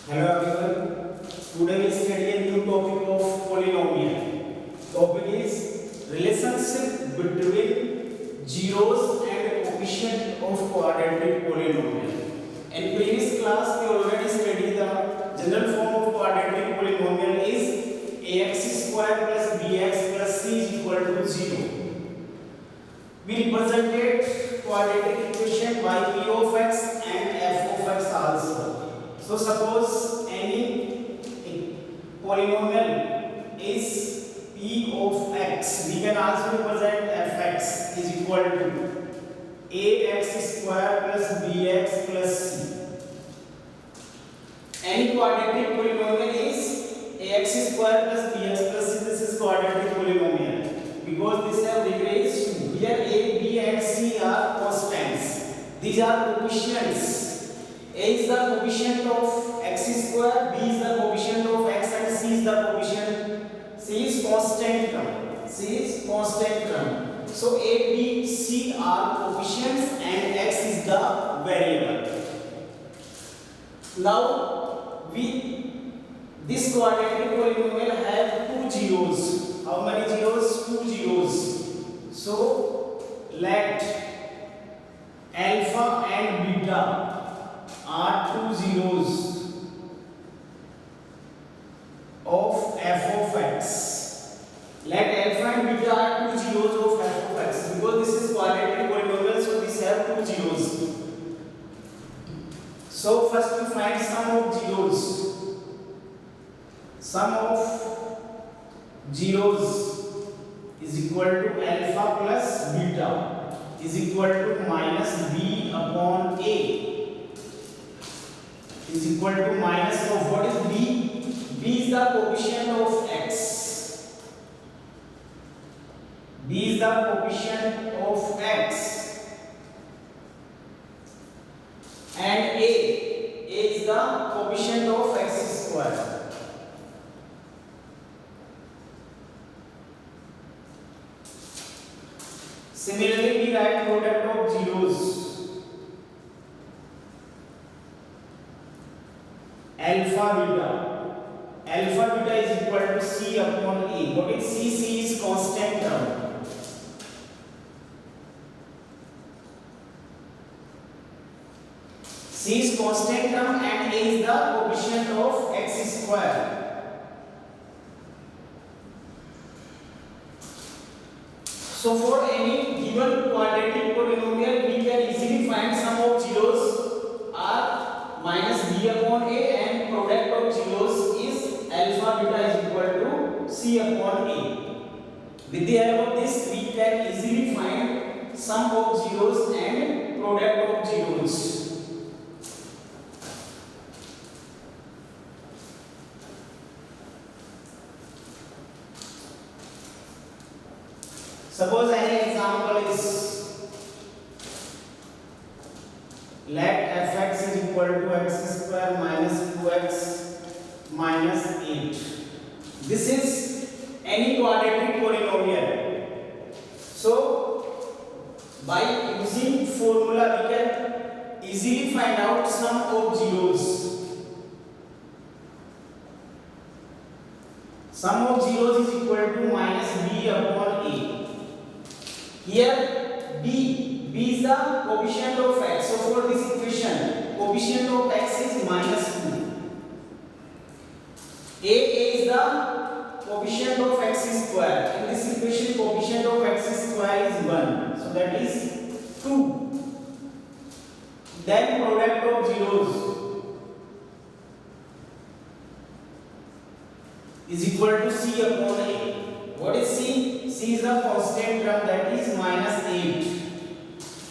Hello everyone. Today we study a new topic of polynomial. Topic is relationship between zeros and coefficient of quadratic polynomial. In previous class we already studied the general form of quadratic polynomial is ax square plus bx plus c is equal to 0. We represented quadratic equation by p of x and f of x also. So suppose any polynomial is p of x, we can also represent fx is equal to ax square plus bx plus c. Any quadratic polynomial is ax square plus bx plus c. This is quadratic polynomial because this have degree is 2. Here a, b and c are constants. These are coefficients. A is the coefficient of x square, b is the coefficient of x and c is the coefficient. C is constant term. C is constant term. So a, b, c are coefficients and x is the variable. Now this quadratic polynomial have two zeros. How many zeros? Two zeros. So let alpha and beta are two zeros of f of x. Let alpha and beta are two zeros of f of x because this is quadratic polynomial, so these have two zeros. So first we find sum of zeros. Sum of zeros is equal to alpha plus beta is equal to minus b upon a is equal to minus of what is b? B is the coefficient of x. B is the coefficient of x. And a is the coefficient of x square. Similarly, we write product of zeros. Alpha beta is equal to c upon a. What is c? C is constant term. C is constant term and a is the coefficient of x square. So for any given quadratic polynomial, we can easily find sum of zeros are minus b upon a and product of zeros is alpha beta is equal to c upon a. With the help of this, we can easily find sum of zeros and product of zeros. Suppose any example is let fx is equal to x square minus 2x minus 8. This is any quadratic polynomial. So by using formula we can easily find out sum of zeros. Sum of zeros is equal to minus b upon a. Here b is the coefficient of x. So for this equation, coefficient of x is minus 2. A is the coefficient of x square. In this equation, coefficient of x square is 1. So that is 2. Then product of zeros is equal to c upon a. What is c? C is the constant term, that is minus 8.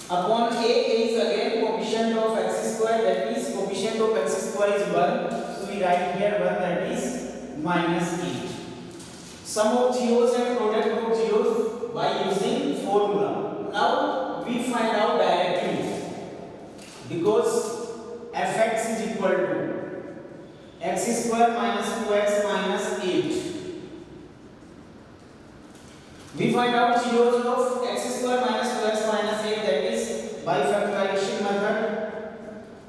Upon a is again coefficient of x square, that is coefficient of x square is 1. So we write here 1, that is minus 8. Sum of zeros and product of zeros by using formula. Now we find out directly because fx is equal to x square minus 2x minus 8. We find out zeros of x square minus 2x minus 8, that is by factorization method.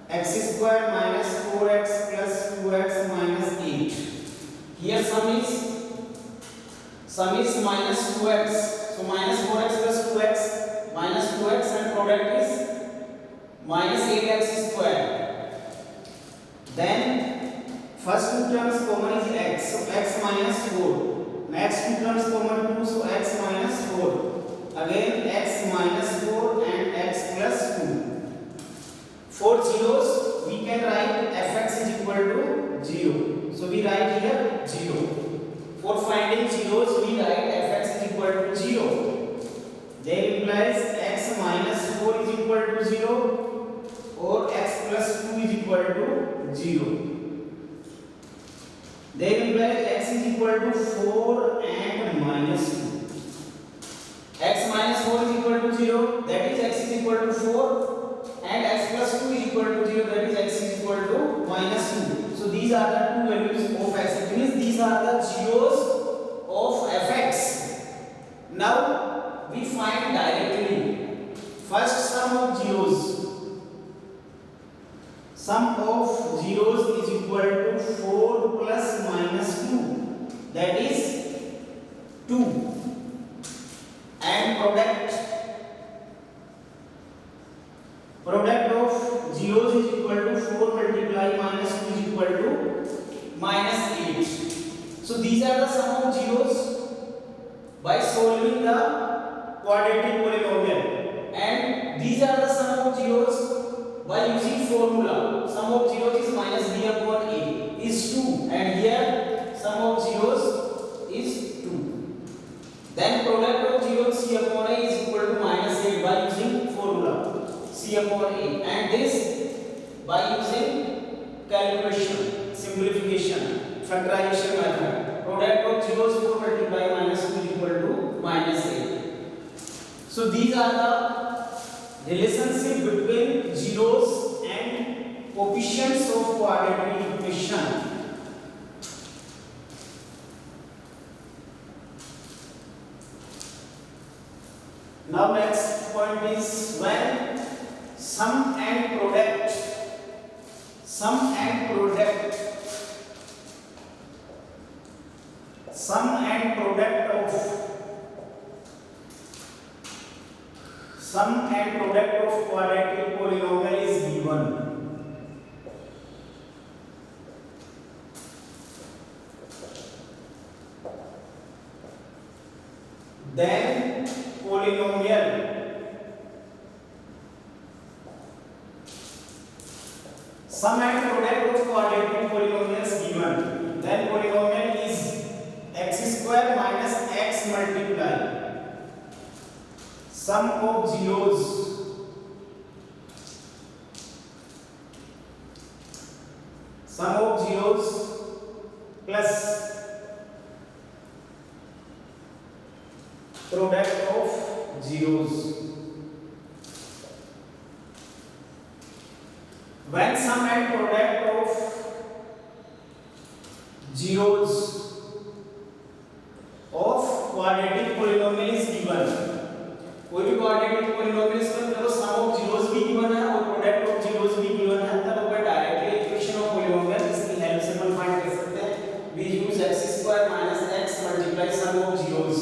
X square minus 4x plus 2x sum is minus 2x, so minus 4x plus 2x minus 2x and product is minus 8x square. Then first two terms common is x, so x minus 4. Next two terms common 2, so x minus 4. Again x minus 4 and x plus 2. For zeros we can write fx is equal to 0. So we write here 0. For finding zeros we write fx is equal to 0. That implies x minus 4 is equal to 0 or x plus 2 is equal to 0. That implies x is equal to 4 and minus 2. X minus 4 is equal to 0, that is x is equal to 4, and x plus 2 is equal to 0, that is x is equal to minus 2. So these are the two values of x. It means these are the zeros of fx. Now we find directly first sum of zeros. Sum of zeros is equal to 4 plus minus 2, that is 2. And product of zeros is equal to 4 multiply minus 2 is equal to minus 8. So these are the sum of zeros by solving the quadratic polynomial, and these are the sum of zeros by using formula. Sum of zeros is minus b upon a is 2, and here sum of zeros is 2. Then product of zeros c upon a is equal to minus 8 by using formula c upon a, and this by using calculation, simplification, factorization method. Product of zeros 4 multiply minus 2 is equal to minus 8. So these are the relationship between zeros and coefficients of quadratic equation. Now next point is when sum and product of quadratic polynomial is given. Then polynomial sum and product of quadratic polynomials given. Then polynomial is x square minus x multiply sum of zeros plus product of zeros. When sum and product of zeros of quadratic polynomial is given, कोई भी quadratic polynomial में देखो sum of zeros भी given है और product of zeros भी given है, तब अपन डायरेक्टली इक्वेशन ऑफ polynomial इसकी हेल्प से अपन फाइंड कर सकते हैं. We use x square minus x multiply sum of zeros.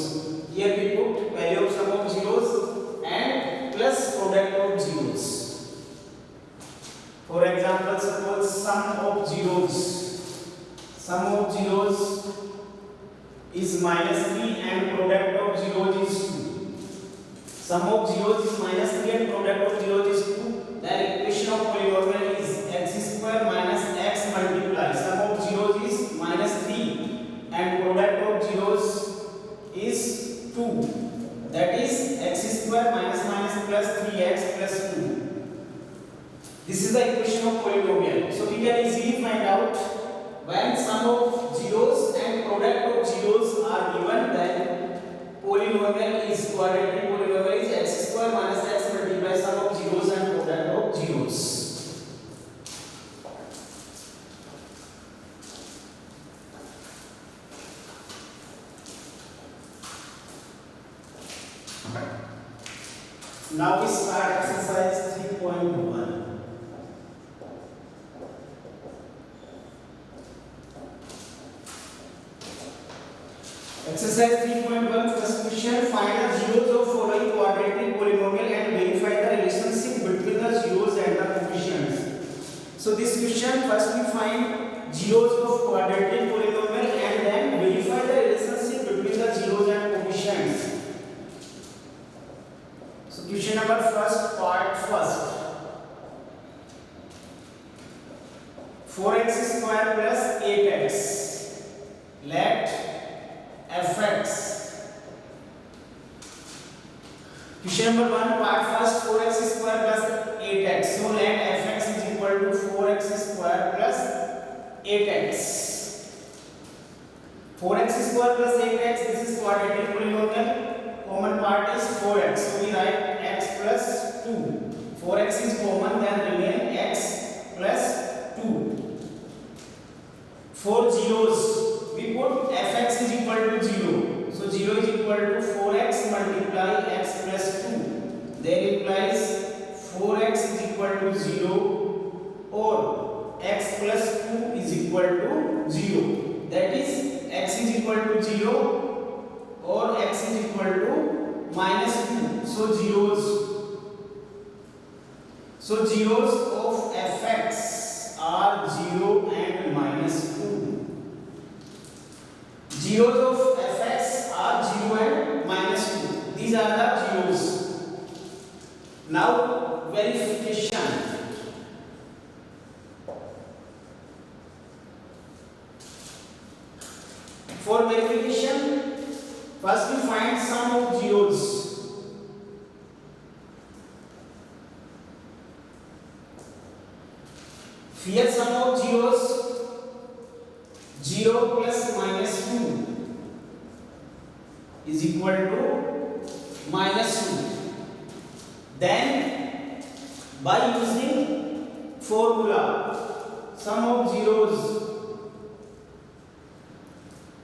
Here we put value of sum of zeros and plus product of zeros. For example, suppose sum of zeros is minus 3 and product of zeros is 2. Sum of zeros is minus 3 and product of zeros is 2. Then equation of polynomial is x square minus x multiply sum of zeros is minus 3 and product of zeros is 2. That is x square minus minus plus 3x plus 2. This is the equation of polynomial. So we can easily find out when sum of zeros and product of zeros are given, then polynomial is quadratic polynomial is x square minus x multiply sum of zeros and product of zeros. Now we start exercise 3.1. Exercise 3.1 first question, find the zeros of following quadratic polynomial and verify the relationship between the zeros and the coefficients. So this question, first we find zeros of quadratic polynomial and then verify the relationship between the zeros and coefficients. So question number first, part first. 4x square plus 8x. Let fx. Question number 1, part first, 4x square plus 8x. So let fx is equal to 4x square plus 8x. 4x square plus 8x, this is quadratic polynomial. Common part is 4x. So we write x plus 2. 4x is common, then remain x plus 2. For zeros, we put fx is equal to 0. So 0 is equal to 4x multiply x plus 2. That implies 4x is equal to 0 or x plus 2 is equal to 0. That is x is equal to 0 or x is equal to minus 2. So zeros of fx are 0 and minus 2. Zeros of fx are 0 and minus 2. These are the zeros. Now verification. For verification, first we find sum of zeros. Here sum of zeros, 0 plus minus 2 is equal to minus 2. Then by using formula, sum of zeros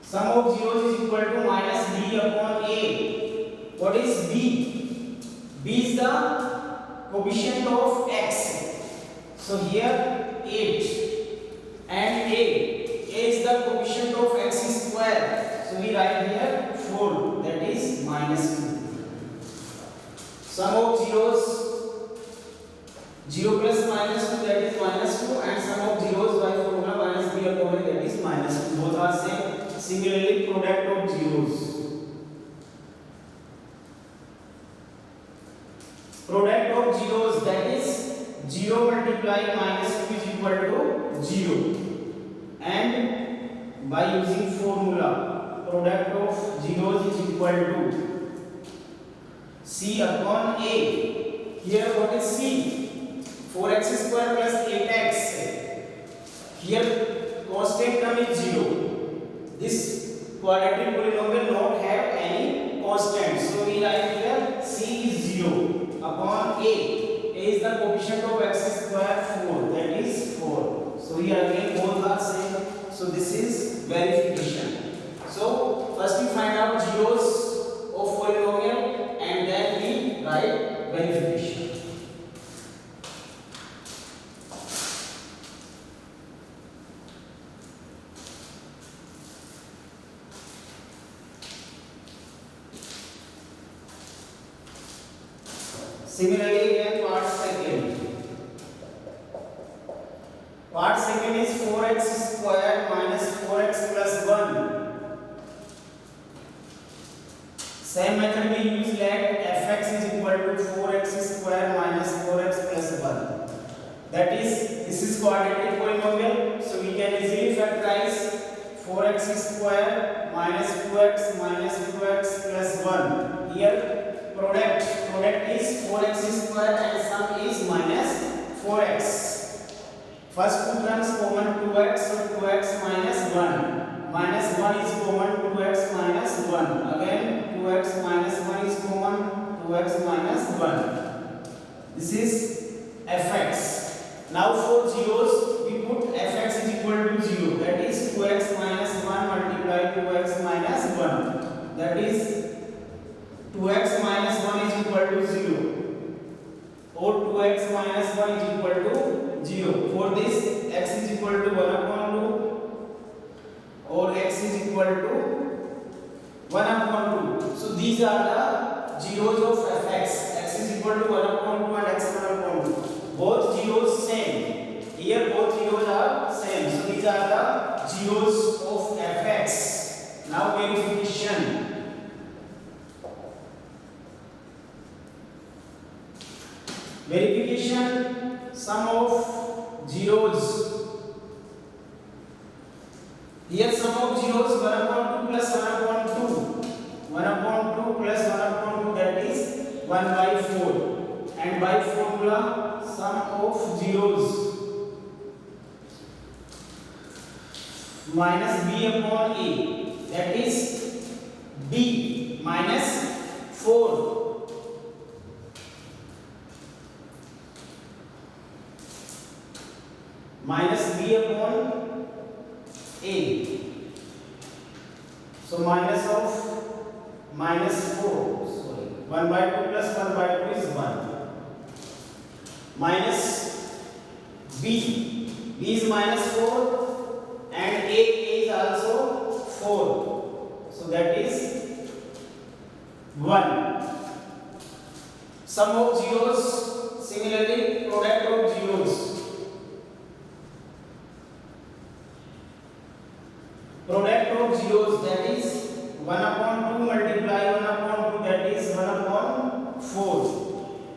is equal to minus b upon a. What is b? B is the coefficient of x. So here 8 and a is the coefficient of x square. So we write here 4, that is minus 2. Sum of zeros, 0 plus minus 2, that is minus 2, and sum of zeros by formula minus b upon a, that is minus 2. Both are same. Similarly, product of zeros. Product of zeros, that is 0 multiplied minus 2 is equal to 0. And by using formula, product of zeros is equal to c upon a. Here what is c? 4x square plus 8x. Here constant term is 0. This quadratic polynomial not have any constant. So we write here c is 0 upon a. A is the coefficient of x square 4, that is 4. So here again both are same. So this is verification. So first we find out zeros of polynomial and then we write verification. Similarly again part second. Part second is 4x square minus 4x plus 1. Same method we use, let fx is equal to 4x square minus 4x plus 1. That is, this is quadratic polynomial, so we can easily factorize 4x square minus 2x plus 1. Here product is 4x square and sum is minus 4x. First two terms common 2x, so 2x minus 1. Minus 1 is common, 2x minus 1. Again 2x minus 1 is common, 2x minus 1. This is fx. Now for zeros, we put fx is equal to 0. That is 2x minus 1 multiplied 2x minus 1. That is 2x minus 1 is equal to 0. Or 2x minus 1 is equal to 0. For this, x is equal to 1 upon 2 or x is equal to 1 these are the zeros of fx. X is equal to 1 upon 2 and x 1 upon 2. Both zeros same. Here both zeros are same. So these are the zeros of fx. Now verification. Verification, sum of zeros. Here sum of zeros 1 upon 2 plus 1 upon 2. 1 upon 2 plus 1 upon 2, that is 1 by 4. And by formula sum of zeros minus b upon a, that is b minus 4. Minus b upon a. So minus of minus 4. Sorry. 1 by 2 plus 1 by 2 is 1. Minus b. B is minus 4 and a is also 4. So that is 1. Sum of zeros. Similarly, product of zeros. Product of zeros, that is 1 upon 2 multiply 1 upon 2, that is 1 upon 4.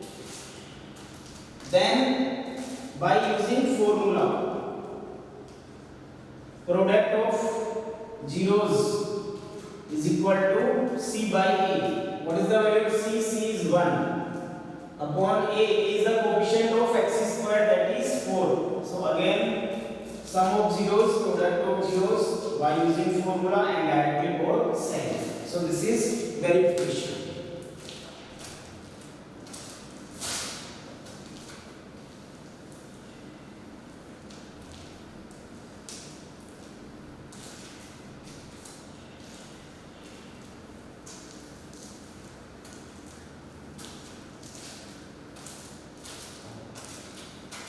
Then by using formula, product of zeros is equal to c by a. What is the value of c? C is 1 upon a is the coefficient of x square, that is 4. So again sum of zeros, product of zeros by using formula and directly for same. So this is verification.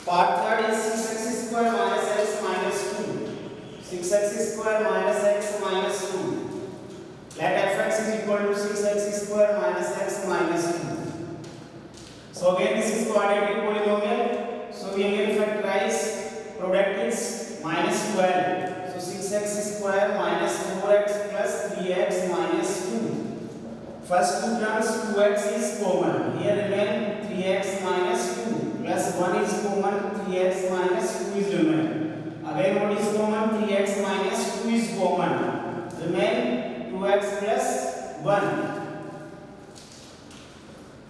Part third is 6x square minus x minus 2. 6x square minus x minus 2. Let fx is equal to 6x square minus x minus 2. So again this is quadratic polynomial. So we again factorize. Product is minus 12. So 6x square minus 4x plus 3x minus 2. First two terms 2x is common. Here remain 3x minus 2 plus 1 is common. 3x minus 2 is remain. Again what is common? 3x minus 2 is common. Remain 2x plus 1.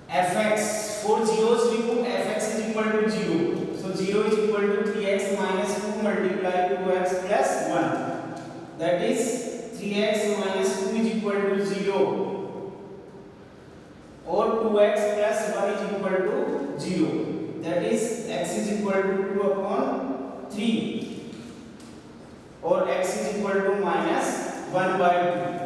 fx, for zeros we put fx is equal to 0. So 0 is equal to 3x minus 2 multiply 2x plus 1. That is 3x minus 2 is equal to 0. Or 2x plus 1 is equal to 0. That is x is equal to 2 upon 3. Or x is equal to minus 1 by 2.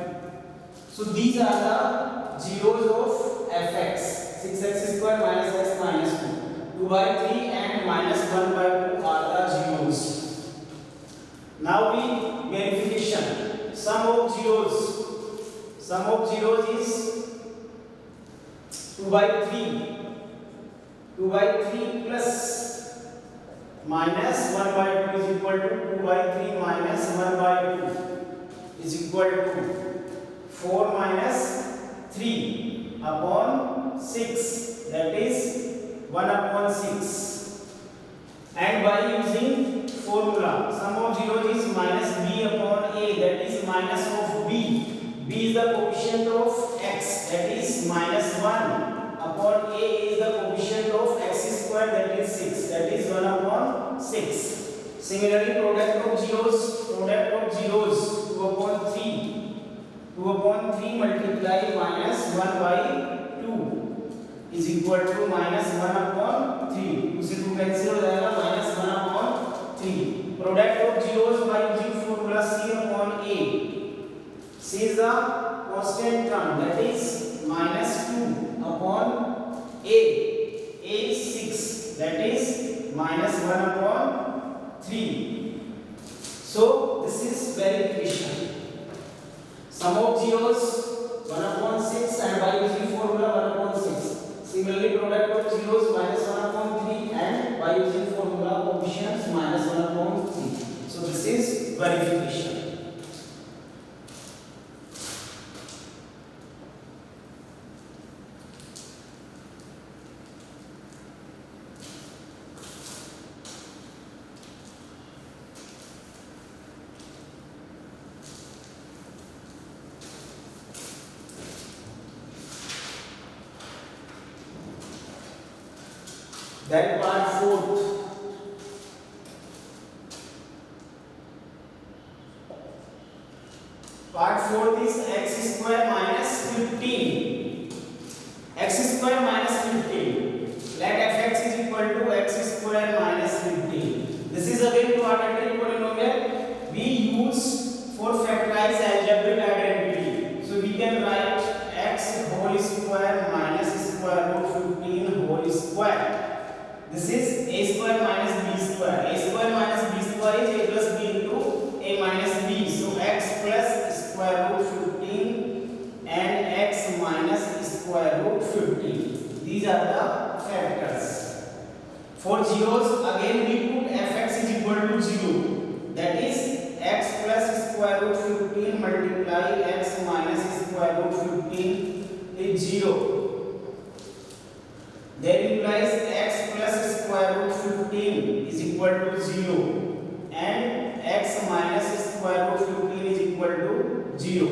So these are the zeros of fx. 6x square minus x minus 2. 2 by 3 and minus 1 by 2 are the zeros. Now we verification. Sum of zeros. Sum of zeros is 2 by 3. 2 by 3 plus minus 1 by 2 is equal to 2 by 3 minus 1 by 2 is equal to 4 minus 3 upon 6, that is 1 upon 6. And by using formula, sum of zeros is minus b upon a, that is minus of b. B is the coefficient of x, that is minus 1. Upon a is the coefficient of x square, that is 6, that is 1 upon 6. Similarly, product of zeros 2 upon 3. 2 upon 3 multiply minus 1 by 2 is equal to minus 1 upon 3. उसे 2 cancel हो जाएगा, minus 1 upon 3. Product of zeros by using formula c upon a. C is the constant term, that is minus 2 upon a. A is 6, that is minus 1 upon 3. So this is verification. Sum of zeros 1 upon 6 and by Similarly, product of zeros minus 1 upon 3, and by using formula coefficients minus 1 upon 3. So this is verification. Then part 4th. Part 4th is x square minus 15. X square minus 15. Let fx is equal to x square minus 15. This is again quadratic polynomial we use for factorize algebraic identity. So we can write x whole square minus square root 15 whole square. This is a square minus b square. A square minus b square is a plus b into a minus b. So x plus square root 15 and x minus square root 15. These are the factors. For zeros, again we put fx is equal to 0. That is x plus square root 15 multiply x minus square root 15 is 0. That implies x plus square root 15 is equal to 0 and x minus square root 15 is equal to 0.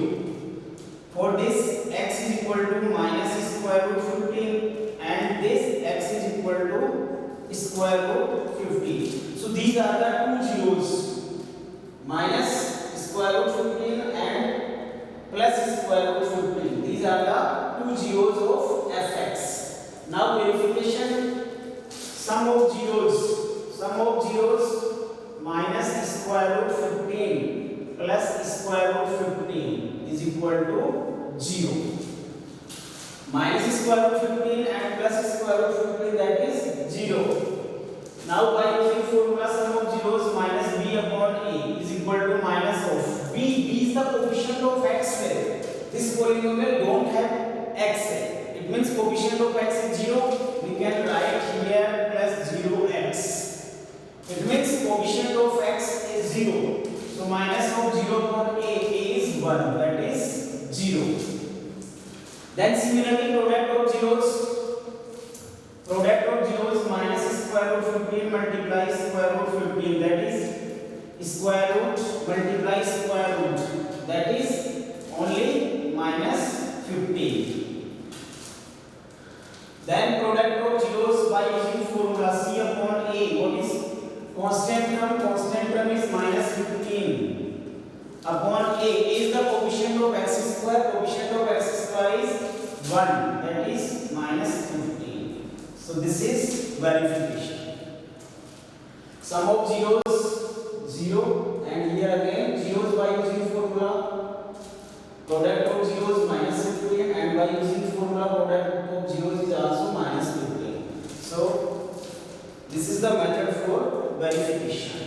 For this x is equal to minus square root 15 and this x is equal to square root 15. So these are the two zeros, minus square root 15 and plus square root 15. These are the two zeros of fx. Now verification, sum of zeros minus square root 15 plus square root 15 is equal to 0. Minus square root 15 and plus square root 15, that is 0. Now by using formula sum of zeros minus b upon a is equal to minus of b. B is the coefficient of x. This polynomial don't have x. It means coefficient of x is 0. We can write here plus 0x. It means coefficient of x is 0. So minus of 0 upon a is 1. That is 0. Then similarly product of zeros minus square root 15 multiply square root 15. That is square root multiply square root. That is only minus 15. Then product of zeros by using formula c upon a. What is constant term? Constant term is minus 15 upon a. Is the coefficient of x square. Coefficient of x square is 1. That is minus 15. So this is verification. Sum of zeros 0 and here again zeros by using formula. Product of zeros minus 15 and by using formula product of zeros is also minus 15. So this is the method for verification.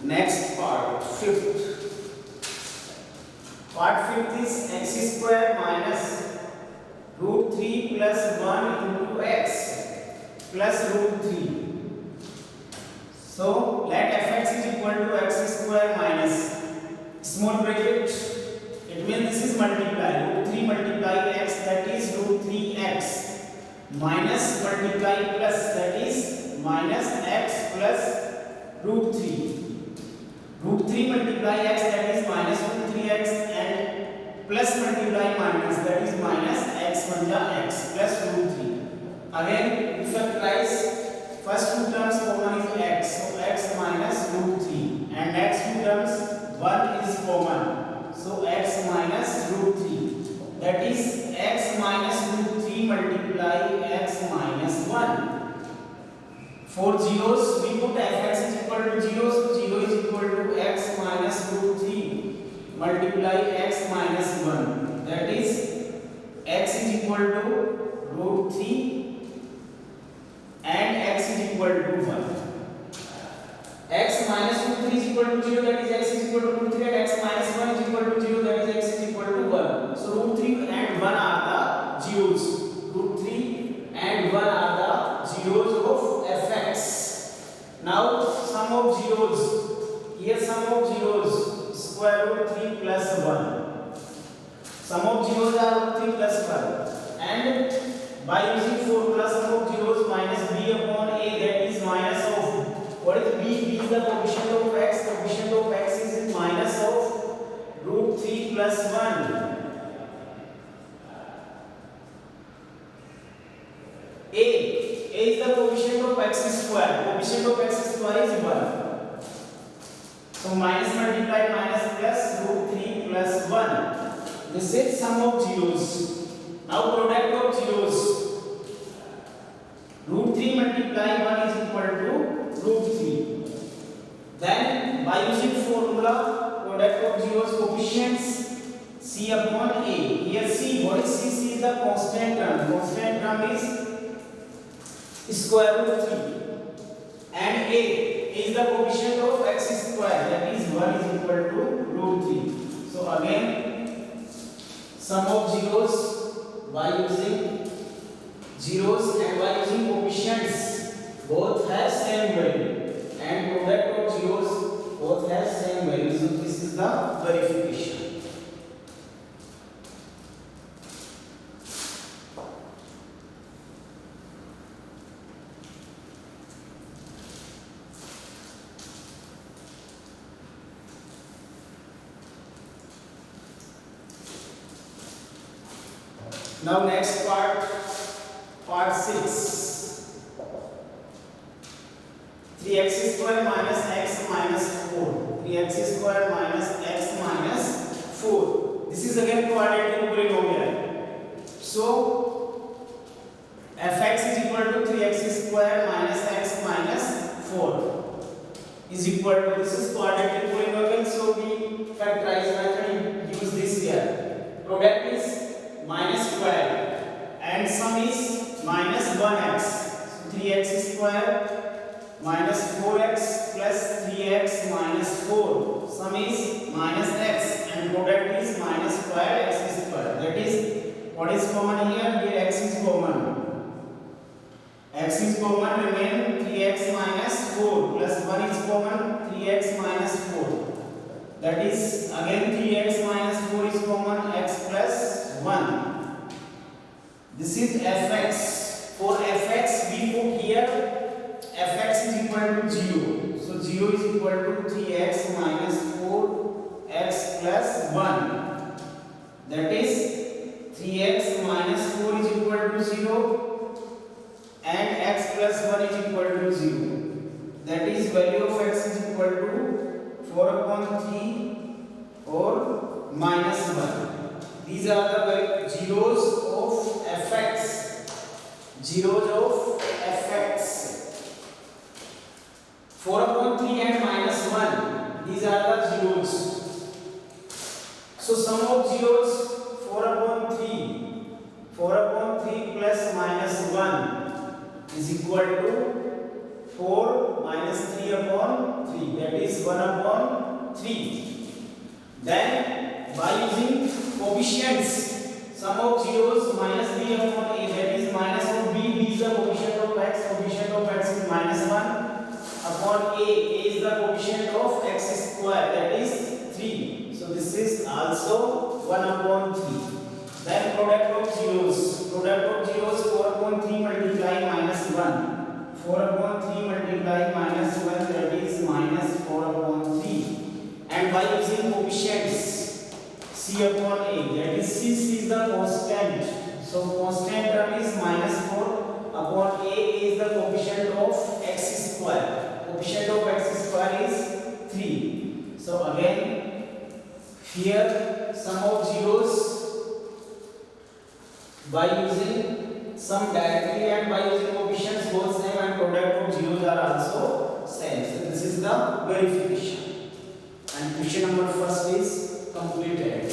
Next part, fifth. Part fifth is x square minus root 3 plus 1 into x plus root 3. So let fx is equal to x square minus small bracket. It means this is multiply. Root 3 multiply x, that is root 3x, minus multiply plus, that is minus x plus root 3. Root 3 multiply x, that is minus root 3x, and plus multiply minus, that is minus x 1 x plus root 3. Again we factorize, first two terms common is x, so x minus root 3, and next two terms 1 is common, so x minus root 3, that is x minus root 3 multiply x minus 1. For zeros, we put fx is equal to 0, so 0 is equal to x minus root 3 multiply x minus 1. That is x is equal to root 3 and x is equal to 1. X minus root 3 is equal to 0, that is x is equal to root 3, and x minus 1 is equal to 0, that is x is equal to 1. So root 3 and 1 are the zeros. Root 3 and 1 are the zeros of fx. Now sum of zeros. Here sum of zeros, square root 3 plus 1. Sum of zeros are root 3 plus 1. And by using formula, sum of zeros minus b upon a, that is minus of, what is b? B is the coefficient of x. Coefficient of x is minus of root 3 plus 1. A is the coefficient of x square. Coefficient of x square is 1. So minus multiply minus plus root 3 plus 1. This is sum of zeros. Now product of zeros. Root 3 multiply 1 is equal to root 3. Then by using formula, product of zeros coefficients c upon a. Here c, what is c? C is the constant term. Constant term is square root 3. And a is the coefficient of x square, that is 1 is equal to root 3. So again, sum of zeros by using zeros and by using coefficients, both have same value, and product of zeros both have same value. So this is the verification. Now next part, part 6. 3x square minus x minus 4. 3x square minus x minus 4. This is again quadratic polynomial. So fx is equal to 3x square minus x minus 4 is equal to, this is quadratic polynomial, so we factorize method use this here. Product is minus 12 and sum is minus 1x. So 3x square minus 4x plus 3x minus 4. Sum is minus x and product is minus 12x square. That is, what is common here? Here x is common. X is common, remain 3x minus 4 plus 1 is common, 3x minus 4. That is again 3x minus 4 is common, x plus 1. This is fx. For fx we put here fx is equal to 0. So 0 is equal to 3x minus 4x plus 1. That is 3x minus 4 is equal to 0 and x plus 1 is equal to 0. That is value of x is equal to 4 upon 3 or minus 1. These are the zeros of fx. Zeros of fx. 4 upon 3 and minus 1. These are the zeros. So sum of zeros 4 upon 3. 4 upon 3 plus minus 1 is equal to 4 minus 3 upon 3. That is 1 upon 3. Then by using coefficients, sum of zeros minus b upon a, that is minus of b. B is the coefficient of x. Coefficient of x is minus 1 upon a. A is the coefficient of x square, that is 3. So this is also 1 upon 3. Then product of zeros. Product of zeros 4 upon 3 multiply minus 1. 4 upon 3 multiply minus 1, that is minus 4 upon 3. And by using coefficients c upon a, that is c is the constant. So constant term is minus 4 upon a is the coefficient of x square. Coefficient of x square is 3. So again here sum of zeros by using sum directly and by using coefficients both same, and product of zeros are also same. So this is the verification. And question number first is completed.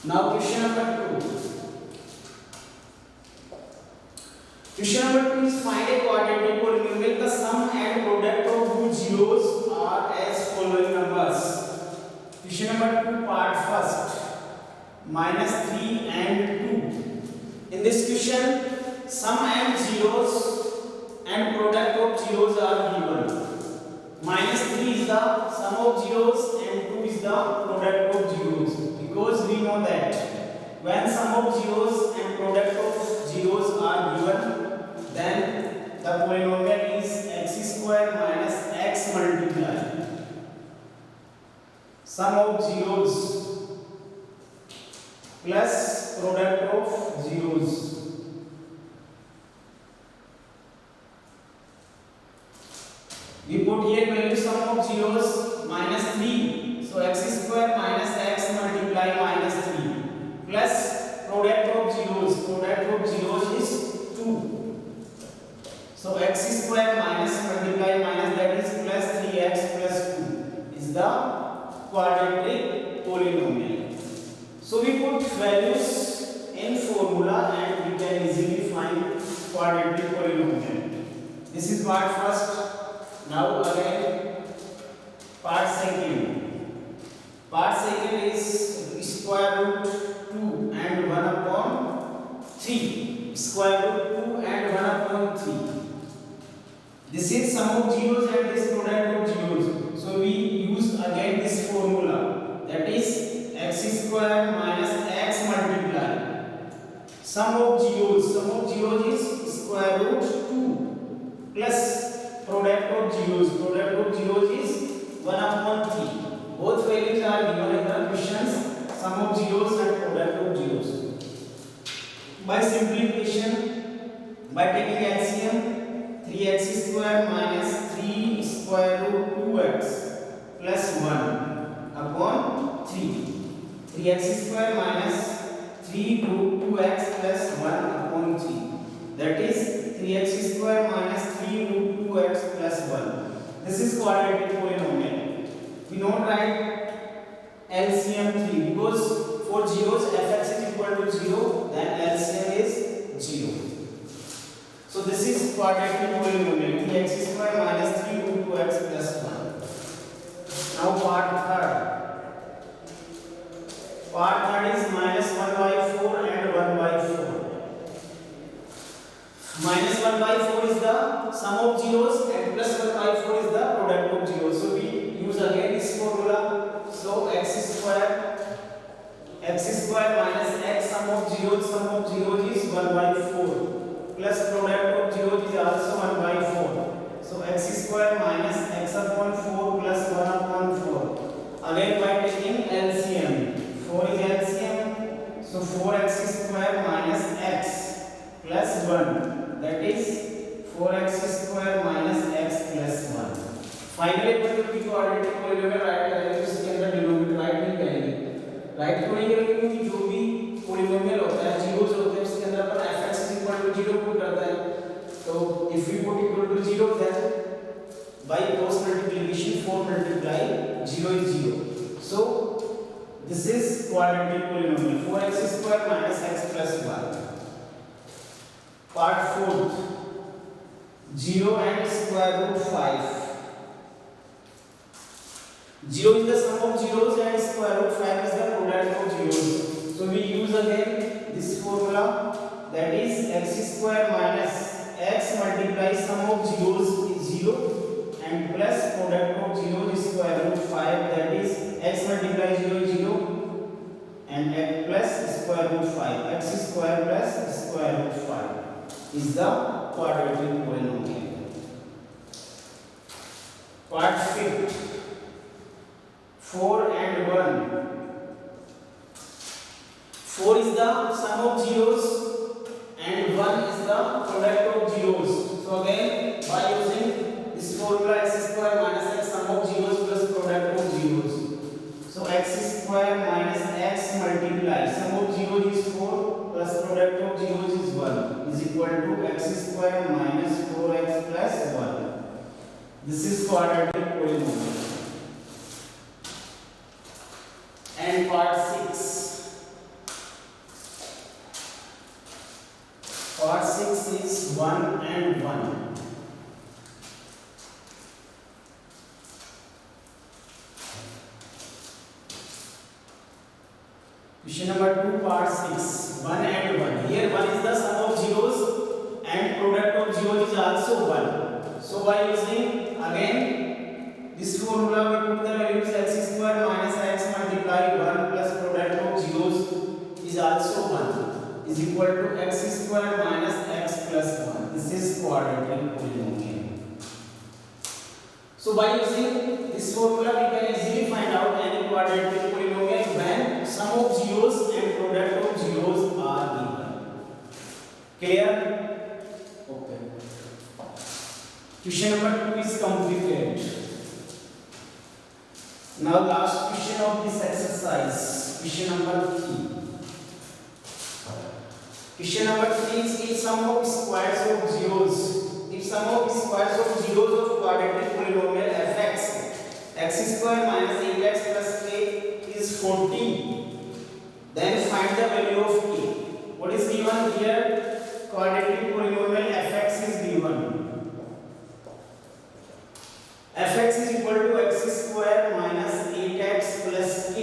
Now question number 2. Question number 2 is find a quadratic polynomial. The sum and product of whose zeros are as following numbers. Question number 2 part first. -3 and 2. In this question, sum and zeros and product of zeros are given. -3 is the sum of zeros and 2 is the product of zeros. Because we know that when sum of zeros and product of zeros are given, then the polynomial is x square minus x multiply sum of zeros plus product of zeros. We put here value sum of zeros -3, so x square minus x multiply -3 plus product of zeros is 2. So x square minus multiply minus, that is plus 3x plus 2 is the quadratic polynomial. So we put values in formula and we can easily find quadratic polynomial. This is part first. Now again part second. Part second is square root 2 and 1 upon 3. Square root 2 and 1 upon 3. This is sum of zeros and this product of zeros. So we use again this formula, that is x square minus x multiply sum of zeros. Sum of zeros is square root 2 plus product of zeros. Product of zeros is 1 upon 3. Both values are given in the questions, sum of zeros and product of zeros. By simplification, by taking LCM, 3x square minus 3 square root 2x plus 1 upon 3. 3x square minus 3 root 2x plus 1 upon 3. That is 3x square minus 3 root 2x plus 1. This is quadratic polynomial. We don't write LCM 3 because for zeros fx is equal to 0, then LCM is 0. So this is quadratic polynomial, 3x square minus 3 root 2x plus 1. Now part third. Part third is minus 1 by 4 and 1 by 4. Minus 1 by 4 is the sum of zeros and plus 1 by 4 is the product of zeros. So we use again this formula. So x square minus x sum of zeros is 1 by 4 plus product of zeros is also 1 by 4. So x square minus x upon 4 plus 1 upon 4. Again by taking LCM, 4 is LCM, so 4x square minus x plus 1, that is 4x square minus x plus 1. Finally अपन लोग की quadratic polynomial right करेंगे, इसके अंदर denominator right नहीं करेंगे। Right क्यों नहीं करेंगे? क्योंकि जो भी पोलीनोमियल होता है, जीरोस होते हैं, उसके अंदर अपन fx is equal to 0 put करता है। तो if we put equal to 0, then by cross multiplication 4 multiply 0 is 0. So this is quadratic polynomial, 4x square minus x plus 1. Part 4, 0 and square root 5. 0 is the sum of zeros and square root 5 is the product of zeros. So we use again this formula, that is x square minus x multiply sum of zeros is 0 and plus product of zeros is square root 5, that is x multiply 0 is 0 and x plus square root 5. X square plus square root 5 is the quadratic polynomial. Part 5, 4 and 1. 4 is the sum of zeros and 1 is the product of zeros. So again by using this formula, x square minus x sum of zeros plus product of zeros. So x square minus x multiply sum of zeros is 4 plus product of zeros is 1 is equal to x square minus 4x plus 1. This is quadratic polynomial. And part 6, part 6 is 1 and 1. Question number 2, part 6, 1 and 1. Here 1 is the sum of zeros and product of zeros is also 1. So by using again this formula we put the values x square minus x multiply 1 plus product of zeros is also 1 is equal to x square minus x plus 1. This is quadratic polynomial. So by using this formula we can easily find out any quadratic polynomial when sum of zeros and product of zeros are given. Clear? Okay. Question number 2 is completed. Now last question of this exercise. Question number 3. Question number 3 is if sum of squares of zeros. If sum of squares of zeros of quadratic polynomial fx x square minus 8x plus k is 40, then find the value of k. What is given here? Quadratic polynomial fx is given. Fx is equal to x square minus 8x plus k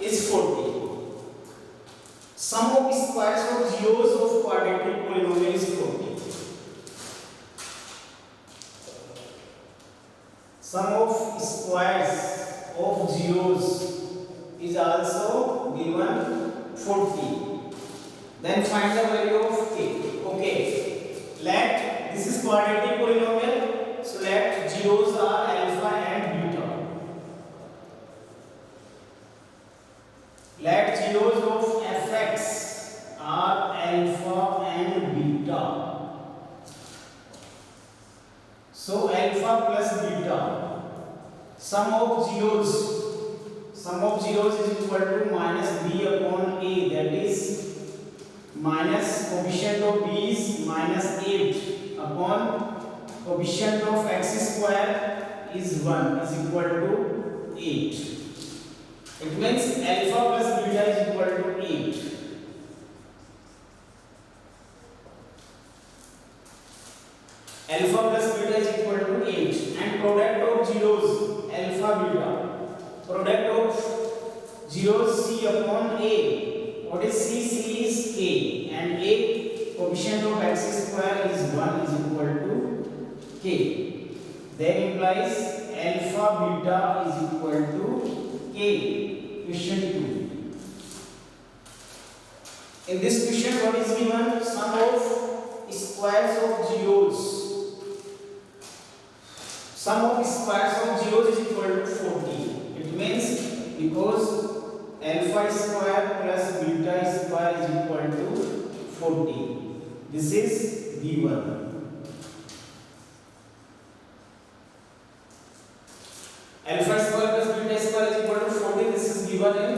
is 40. Sum of squares of zeros of quadratic polynomial is 40. Sum of squares of zeros is also given 40. Then find the value of k. Okay. Let this is quadratic polynomial. So let zeros are alpha and beta. Let zeros of fx are alpha and beta. So alpha plus beta. Sum of zeros is equal to minus b upon a, that is minus coefficient of b is minus 8 upon coefficient of x square is 1 is equal to 8. It means alpha plus beta is equal to 8. Alpha plus beta is equal to 8 and product of zeros alpha beta. Product of zeros c upon a. What is c? C is k and a coefficient of x square is 1 is equal to k. Then implies alpha beta is equal to k. Question 2. In this question what is given? Sum of squares of zeros. Sum of squares of zeros is equal to 40. It means because alpha square plus beta square is equal to 40. This is given. Alpha square plus beta square is equal to 40. This is given in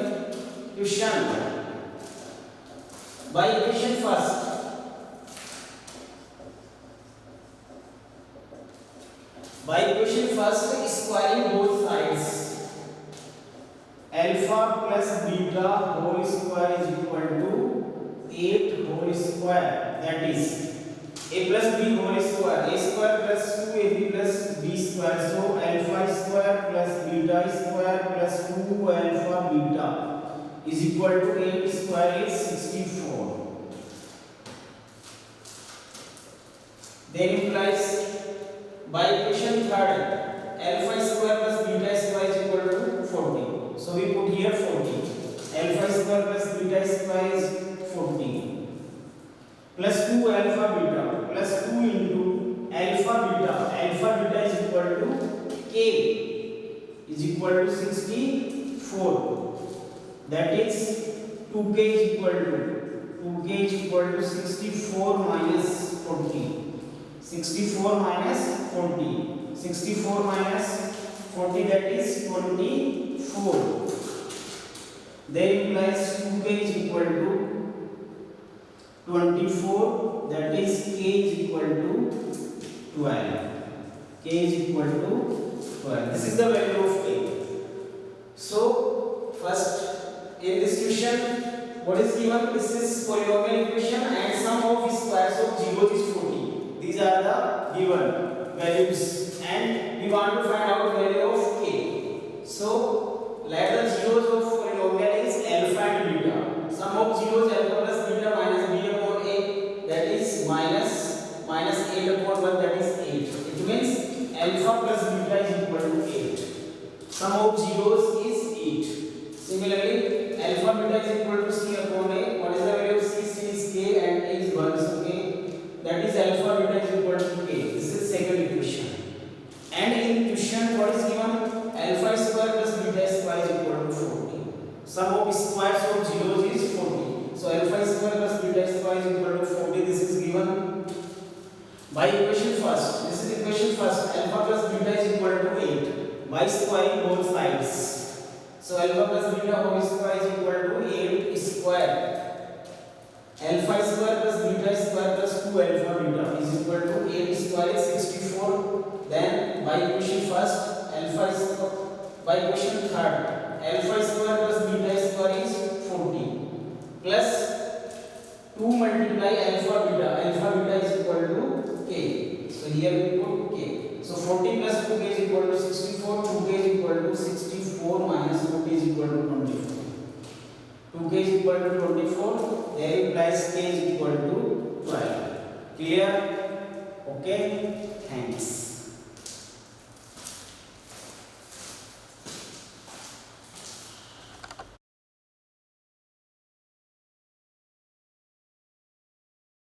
question. By equation first. By equation first, squaring both sides. Alpha plus beta whole square is equal to 8 whole square. That is a plus b whole square. A square plus 2ab plus b square. So alpha square plus beta square plus 2 alpha beta is equal to 8 square is 64. Then implies by equation third, alpha square plus beta square is equal to 40. So we put here 40. Alpha square plus beta square is 40. Plus 2 alpha beta plus 2 into alpha beta. Alpha beta is equal to k is equal to 64. That is 2k is equal to 64 minus 40. 64 minus 40. 64 minus 40, that is 24. Then implies 2k is equal to 24. That is k is equal to 12. K is equal to 12. This is the value of k. So first in this question, what is given? This is polynomial equation. given values and we want to find out value of k. So let the zeros of polynomial is alpha and beta. Sum of zeros alpha plus beta minus b upon a, that is minus 8 upon 1, that is 8. It means alpha plus beta is equal to 8. Sum of zeros is 8. Similarly, alpha beta is equal to c upon a. What is the value of c? C is k and a is 1. So k, that is alpha beta is equal to k. This is second equation. And in question what is given? Alpha square plus beta square is equal to 40. Sum of squares of zeros is 40. So alpha square plus beta square is equal to 40. This is given by equation first. This is equation first. Alpha plus beta is equal to 8 by squaring both sides. So alpha plus beta whole square is equal to 8 square. Alpha square plus beta square plus 2 alpha beta is equal to 8 square is 64. Then by equation first, alpha square, by equation third, alpha square plus beta square is 40 plus 2 multiply alpha beta. Alpha beta is equal to k. So here we put k. So 40 plus 2k is equal to 64. 2k is equal to 64 minus 2k is equal to 24. 2k is equal to 24. There implies k is equal to 12. Clear? Okay. Thanks.